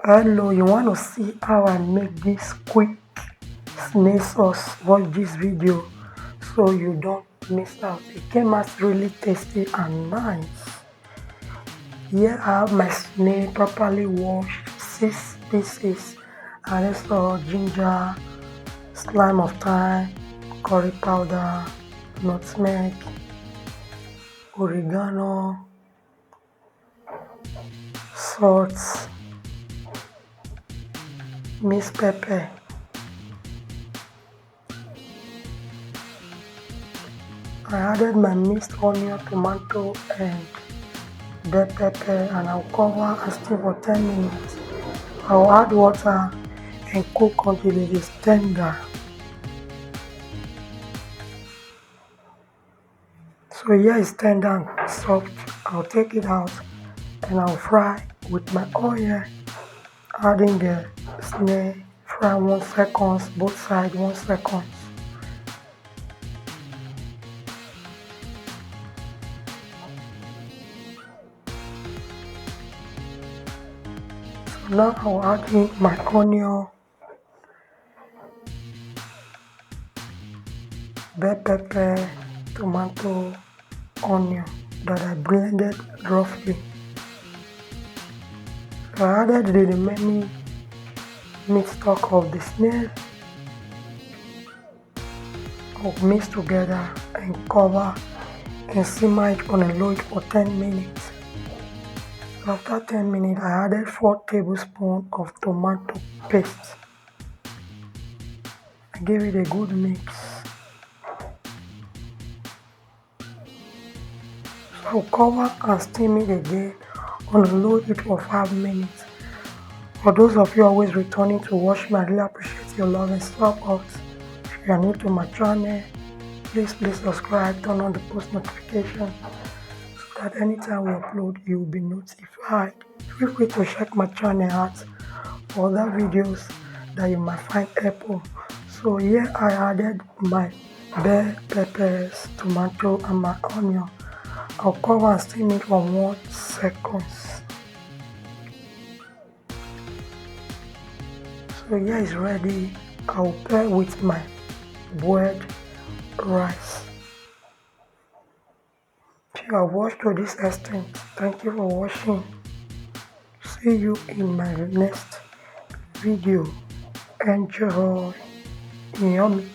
Hello, you want to see how I make this quick snail sauce? Watch this video so you don't miss out. It came out really tasty and nice. Here I have my snail properly washed, 6 pieces. And also ginger, slime of thyme, curry powder, nutmeg, origano, salt, minced pepper. I added my minced onion, tomato and bell pepper, and I'll cover and steam for 10 minutes. I'll add water and cook until it is tender. So here is tender and soft. I'll take it out and I'll fry with my oil, adding the snail, fry 1 second, both sides 1 second. So now I'll add in my onion, bell pepper, tomato, onion that I blended roughly. I added the remaining meat stock of the snail. I'll mix together and cover and simmer it on a low heat for 10 minutes. After 10 minutes, I added 4 tablespoons of tomato paste. I gave it a good mix. So I'll cover and steam it again on a low heat for 5 minutes. For those of you always returning to watch me, I really appreciate your love and support. If you are new to my channel, please subscribe, turn on the post notification so that anytime we upload, you will be notified. Feel free to check my channel out for other videos that you might find helpful. So here I added my bell peppers, tomato and my onion. I'll cover and steam it for 1 second. So here is ready. I'll pair with my boiled rice. If you have watched to this extent, thank you for watching. See you in my next video. Enjoy. Yummy.